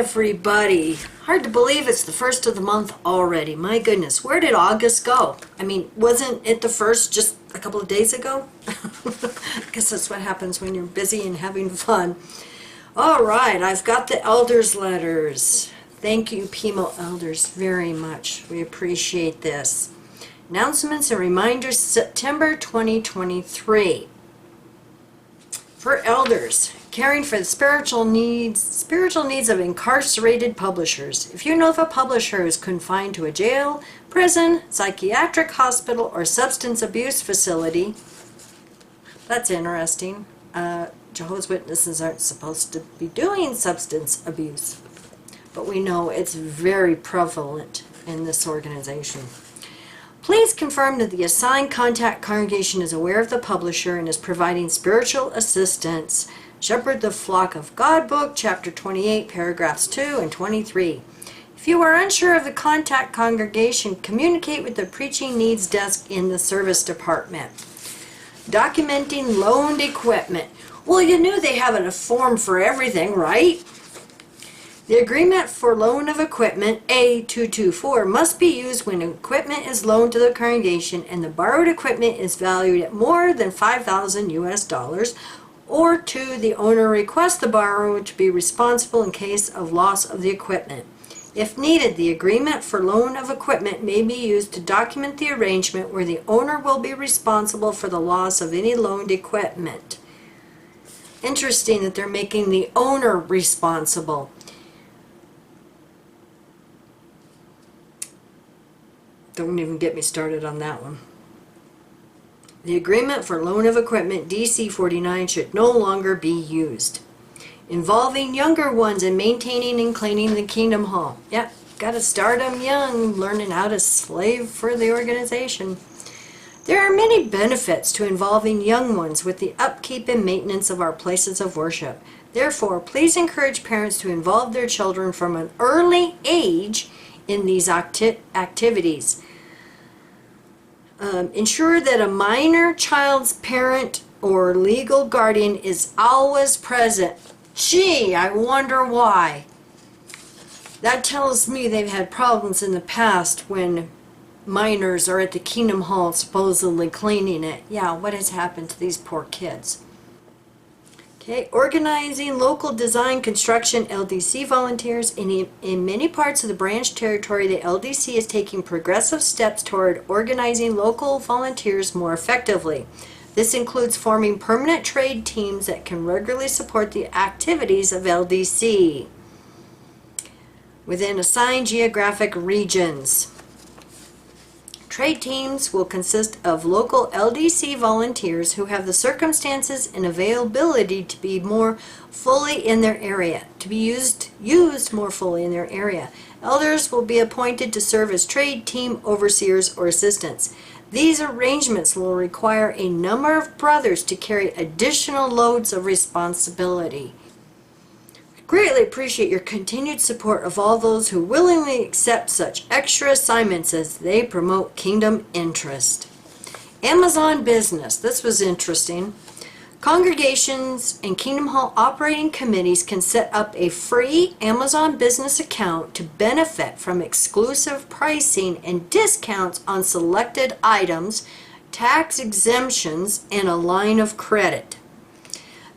everybody. Hard to believe it's the first of the month already. My goodness, where did August go? I mean, wasn't it the first just a couple of days ago? I guess that's what happens when you're busy and having fun. All right, I've got the elders' letters. Thank you, PMO elders, very much. We appreciate this. Announcements and reminders, September 2023. For elders, caring for the spiritual needs of incarcerated publishers. If you know of a publisher who is confined to a jail, prison, psychiatric hospital, or substance abuse facility, that's interesting. Jehovah's Witnesses aren't supposed to be doing substance abuse, but we know it's very prevalent in this organization. Please confirm that the assigned contact congregation is aware of the publisher and is providing spiritual assistance. Shepherd the Flock of God book, chapter 28, paragraphs 2 and 23. If you are unsure of the contact congregation, communicate with the preaching needs desk in the service department. Documenting loaned equipment. Well, you knew they have a form for everything, right? The agreement for loan of equipment, A224, must be used when equipment is loaned to the congregation and the borrowed equipment is valued at more than $5,000 US, or 2, the owner requests the borrower to be responsible in case of loss of the equipment. If needed, the agreement for loan of equipment may be used to document the arrangement where the owner will be responsible for the loss of any loaned equipment. Interesting that they're making the owner responsible. Don't even get me started on that one. The agreement for loan of equipment, DC 49, should no longer be used. Involving younger ones in maintaining and cleaning the Kingdom Hall. Yep, got to start them young, learning how to slave for the organization. There are many benefits to involving young ones with the upkeep and maintenance of our places of worship. Therefore, please encourage parents to involve their children from an early age in these activities. Ensure that a minor child's parent or legal guardian is always present. Gee, I wonder why. That tells me they've had problems in the past when minors are at the Kingdom Hall supposedly cleaning it. Yeah, what has happened to these poor kids? Okay, organizing local design construction LDC volunteers. In many parts of the branch territory, the LDC is taking progressive steps toward organizing local volunteers more effectively. This includes forming permanent trade teams that can regularly support the activities of LDC within assigned geographic regions. Trade teams will consist of local LDC volunteers who have the circumstances and availability to be more fully in their area, to be used more fully in their area. Elders will be appointed to serve as trade team overseers or assistants. These arrangements will require a number of brothers to carry additional loads of responsibility. Greatly appreciate your continued support of all those who willingly accept such extra assignments as they promote kingdom interest. Amazon business. This was interesting. Congregations and Kingdom Hall operating committees can set up a free Amazon business account to benefit from exclusive pricing and discounts on selected items, tax exemptions, and a line of credit.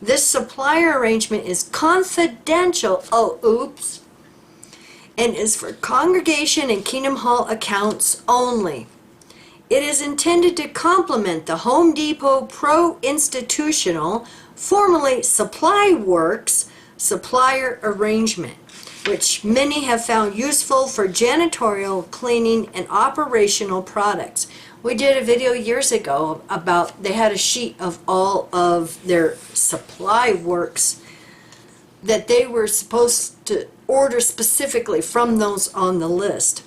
This supplier arrangement is confidential, and is for congregation and Kingdom Hall accounts only. It is intended to complement the Home Depot Pro Institutional, formerly Supply Works, supplier arrangement, which many have found useful for janitorial, cleaning, and operational products. We did a video years ago about, they had a sheet of all of their supply works that they were supposed to order specifically from those on the list.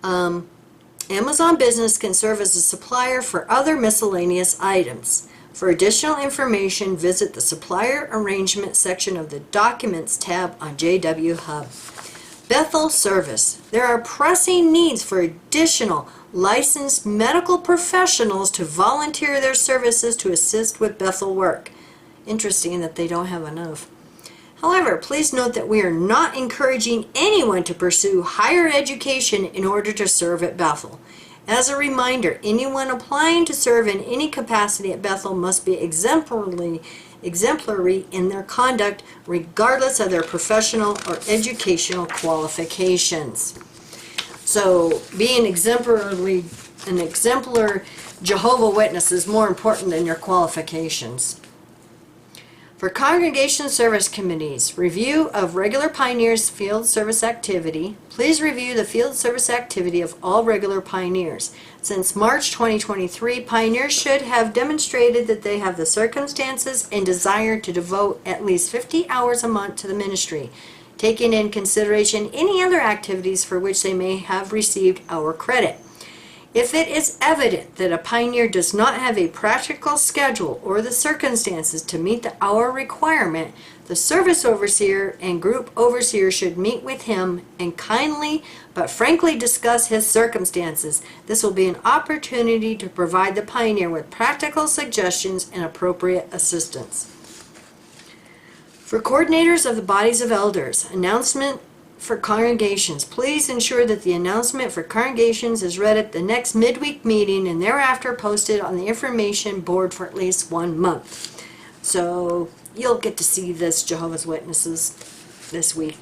Amazon Business can serve as a supplier for other miscellaneous items. For additional information, visit the Supplier Arrangement section of the Documents tab on JW Hub. Bethel Service. There are pressing needs for additional licensed medical professionals to volunteer their services to assist with Bethel work. Interesting that they don't have enough. However, please note that we are not encouraging anyone to pursue higher education in order to serve at Bethel. As a reminder, anyone applying to serve in any capacity at Bethel must be exemplary in their conduct, regardless of their professional or educational qualifications. So, being an exemplar Jehovah's Witness is more important than your qualifications. For congregation service committees, review of regular pioneers field service activity. Please review the field service activity of all regular pioneers. Since March 2023, pioneers should have demonstrated that they have the circumstances and desire to devote at least 50 hours a month to the ministry, taking in consideration any other activities for which they may have received hour credit. If it is evident that a pioneer does not have a practical schedule or the circumstances to meet the hour requirement, the service overseer and group overseer should meet with him and kindly but frankly discuss his circumstances. This will be an opportunity to provide the pioneer with practical suggestions and appropriate assistance. For coordinators of the bodies of elders, announcement for congregations. Please ensure that the announcement for congregations is read at the next midweek meeting and thereafter posted on the information board for at least 1 month. So you'll get to see this, Jehovah's Witnesses, this week.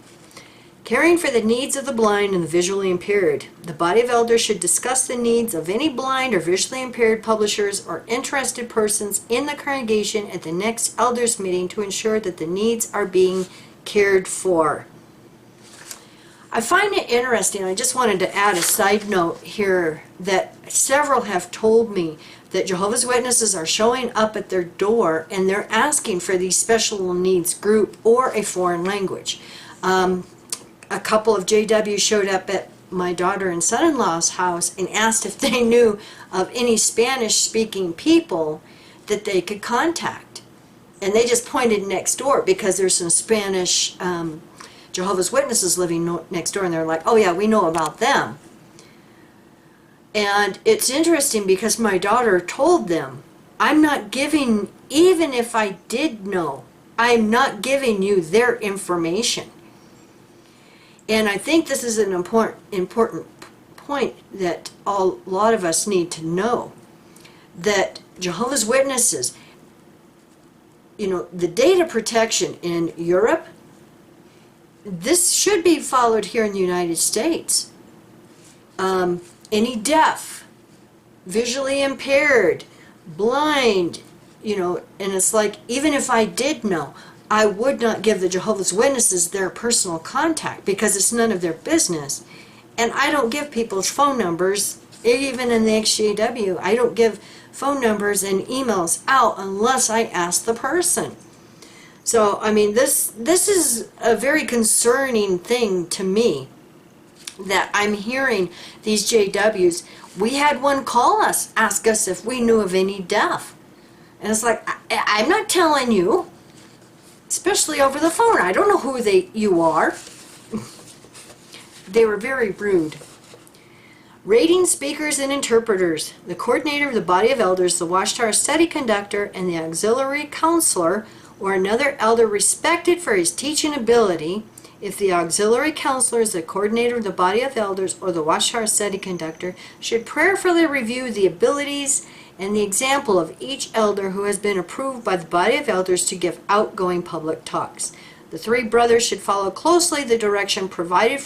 Caring for the needs of the blind and the visually impaired. The body of elders should discuss the needs of any blind or visually impaired publishers or interested persons in the congregation at the next elders meeting to ensure that the needs are being cared for. I find it interesting, I just wanted to add a side note here, that several have told me that Jehovah's Witnesses are showing up at their door and they're asking for these special needs group or a foreign language. A couple of JW showed up at my daughter and son-in-law's house and asked if they knew of any Spanish-speaking people that they could contact. And they just pointed next door because there's some Spanish Jehovah's Witnesses living next door, and they're like, oh yeah, we know about them. And it's interesting because my daughter told them, I'm not giving, even if I did know, I'm not giving you their information. And I think this is an important point that a lot of us need to know, that Jehovah's Witnesses, the data protection in Europe, this should be followed here in the United States. Any deaf, visually impaired, blind, and it's like, even if I did know, I would not give the Jehovah's Witnesses their personal contact because it's none of their business. And I don't give people's phone numbers, even in the XJW, I don't give phone numbers and emails out unless I ask the person. So, I mean, this is a very concerning thing to me, that I'm hearing these JWs. We had one call us, ask us if we knew of any deaf. And it's like, I'm not telling you, especially over the phone. I don't know who you are. They were very rude. Rating speakers and interpreters. The coordinator of the body of elders, the Watchtower study conductor, and the auxiliary counselor or another elder respected for his teaching ability. If the auxiliary counselor is the coordinator of the body of elders or the Watchtower study conductor, should prayerfully review the abilities and the example of each elder who has been approved by the body of elders to give outgoing public talks. The three brothers should follow closely the direction provided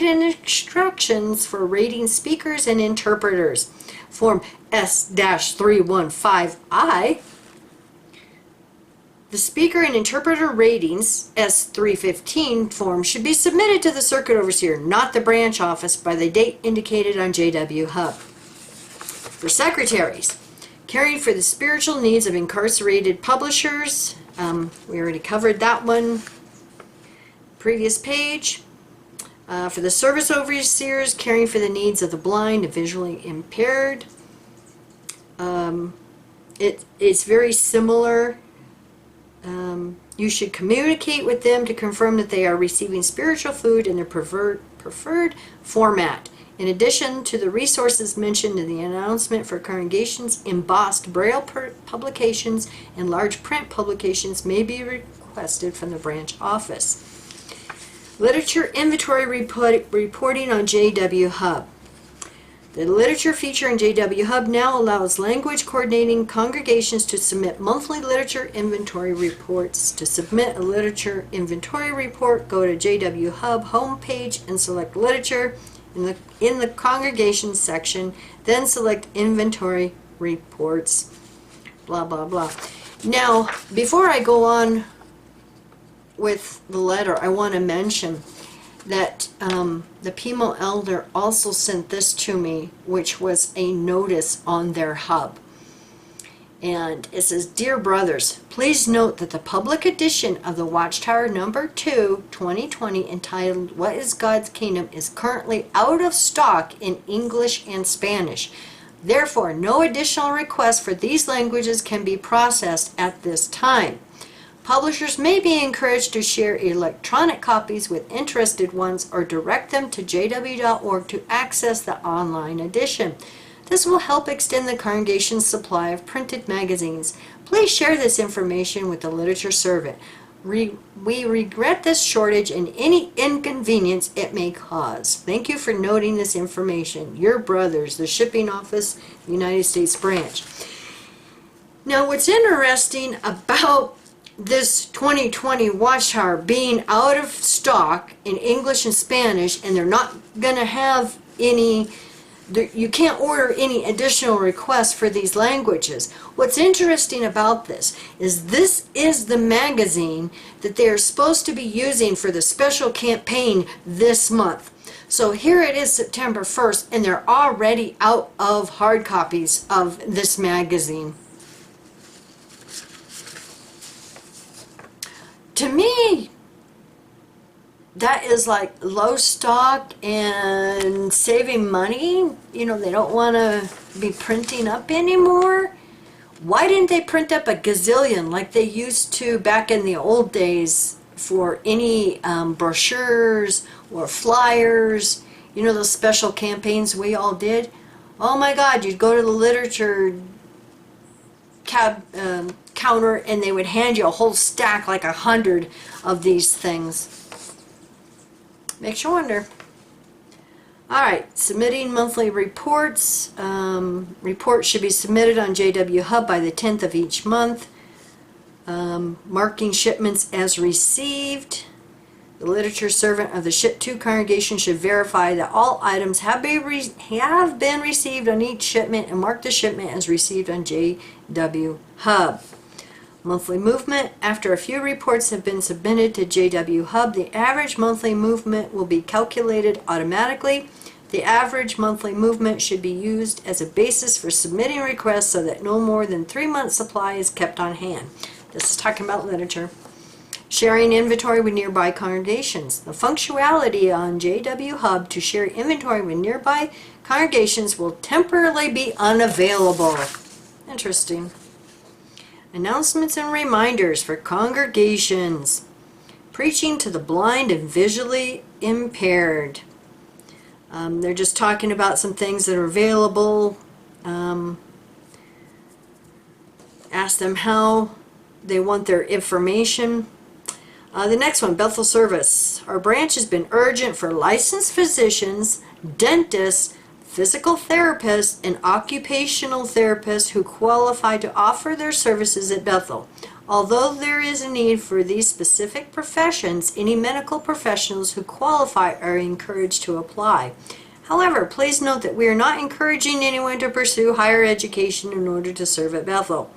in instructions for rating speakers and interpreters. Form S-315I. The speaker and interpreter ratings, S315 form, should be submitted to the circuit overseer, not the branch office, by the date indicated on JW Hub. For secretaries, caring for the spiritual needs of incarcerated publishers, we already covered that one, previous page. For the service overseers, caring for the needs of the blind and visually impaired. It's very similar. You should communicate with them to confirm that they are receiving spiritual food in their preferred format. In addition to the resources mentioned in the announcement for congregations, embossed braille publications and large print publications may be requested from the branch office. Literature inventory reporting on JW Hub. The literature feature in JW Hub now allows language coordinating congregations to submit monthly literature inventory reports. To submit a literature inventory report, go to JW Hub homepage and select literature in the congregation section, then select inventory reports, blah, blah, blah. Now, before I go on with the letter, I want to mention that the PMO elder also sent this to me, which was a notice on their hub. And it says, "Dear brothers, please note that the public edition of the Watchtower number 2, 2020, entitled What is God's Kingdom, is currently out of stock in English and Spanish. Therefore, no additional requests for these languages can be processed at this time. Publishers may be encouraged to share electronic copies with interested ones or direct them to jw.org to access the online edition. This will help extend the congregation's supply of printed magazines. Please share this information with the literature servant. We regret this shortage and any inconvenience it may cause. Thank you for noting this information. Your brothers, the Shipping Office, United States Branch." Now, what's interesting about this 2020 Watchtower being out of stock in English and Spanish, and they're not going to have any, you can't order any additional requests for these languages. What's interesting about this is the magazine that they're supposed to be using for the special campaign this month. So here it is, September 1st, and they're already out of hard copies of this magazine. To me, that is like low stock and saving money. You know, they don't want to be printing up anymore. Why didn't they print up a gazillion like they used to back in the old days for any brochures or flyers? You know, those special campaigns we all did? Oh my God, you'd go to the literature counter and they would hand you a whole stack, like 100 of these things. Makes you wonder. Alright, submitting monthly reports. Reports should be submitted on JW Hub by the 10th of each month. Marking shipments as received. The literature servant of the Ship 2 congregation should verify that all items have been received on each shipment and mark the shipment as received on JW Hub. Monthly movement. After a few reports have been submitted to JW Hub, the average monthly movement will be calculated automatically. The average monthly movement should be used as a basis for submitting requests so that no more than 3 months' supply is kept on hand. This is talking about literature. Sharing inventory with nearby congregations. The functionality on JW Hub to share inventory with nearby congregations will temporarily be unavailable. Interesting. Announcements and reminders for congregations. Preaching to the blind and visually impaired. They're just talking about some things that are available. Ask them how they want their information. The next one, Bethel service. Our branch has been urgent for licensed physicians, dentists, physical therapists, and occupational therapists who qualify to offer their services at Bethel. Although there is a need for these specific professions, any medical professionals who qualify are encouraged to apply. However, please note that we are not encouraging anyone to pursue higher education in order to serve at Bethel.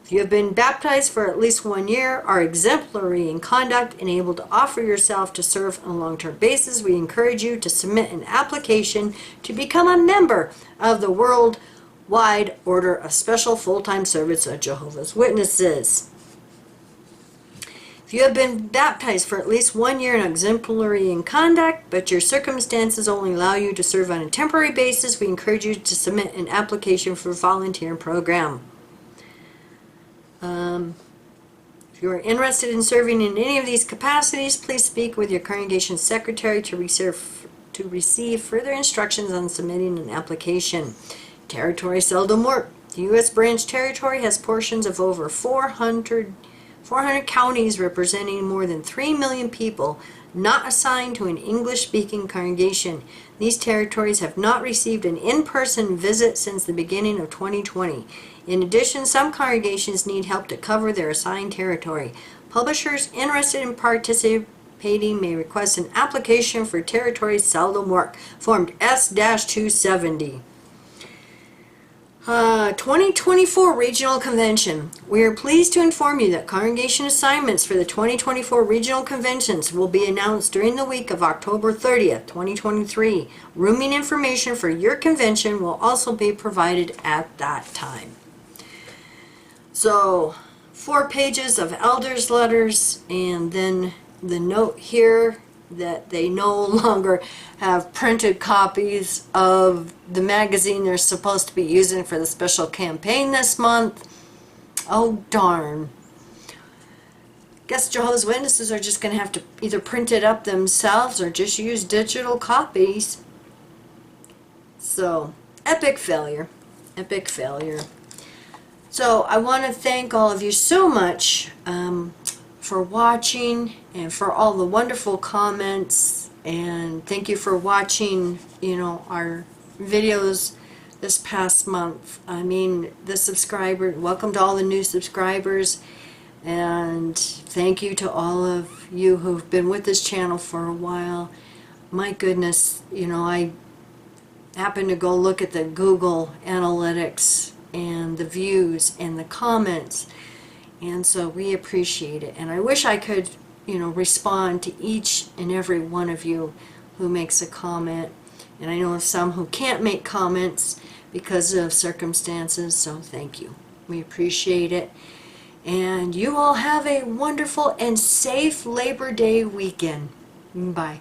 If you have been baptized for at least 1 year, are exemplary in conduct, and able to offer yourself to serve on a long-term basis, we encourage you to submit an application to become a member of the Worldwide Order of Special Full-Time Servants of Jehovah's Witnesses. If you have been baptized for at least 1 year and are exemplary in conduct, but your circumstances only allow you to serve on a temporary basis, we encourage you to submit an application for a volunteer program. If you are interested in serving in any of these capacities, please speak with your congregation secretary to receive further instructions on submitting an application. Territory seldom work. The U.S. branch territory has portions of over 400 400 counties representing more than 3 million people not assigned to an English-speaking congregation. These territories have not received an in-person visit since the beginning of 2020. In addition, some congregations need help to cover their assigned territory. Publishers interested in participating may request an application for territory seldom work, formed S-270. 2024 Regional Convention. We are pleased to inform you that congregation assignments for the 2024 Regional Conventions will be announced during the week of October 30th, 2023. Rooming information for your convention will also be provided at that time. So, 4 pages of elders' letters, and then the note here that they no longer have printed copies of the magazine they're supposed to be using for the special campaign this month. Oh darn. Guess Jehovah's Witnesses are just going to have to either print it up themselves or just use digital copies. So, epic failure. Epic failure. So, I want to thank all of you so much for watching and for all the wonderful comments, and thank you for watching, our videos this past month. I mean, welcome to all the new subscribers, and thank you to all of you who've been with this channel for a while. My goodness, I happened to go look at the Google Analytics and the views and the comments, and so we appreciate it. And I wish I could, respond to each and every one of you who makes a comment. And I know of some who can't make comments because of circumstances, so thank you. We appreciate it. And you all have a wonderful and safe Labor Day weekend. Bye.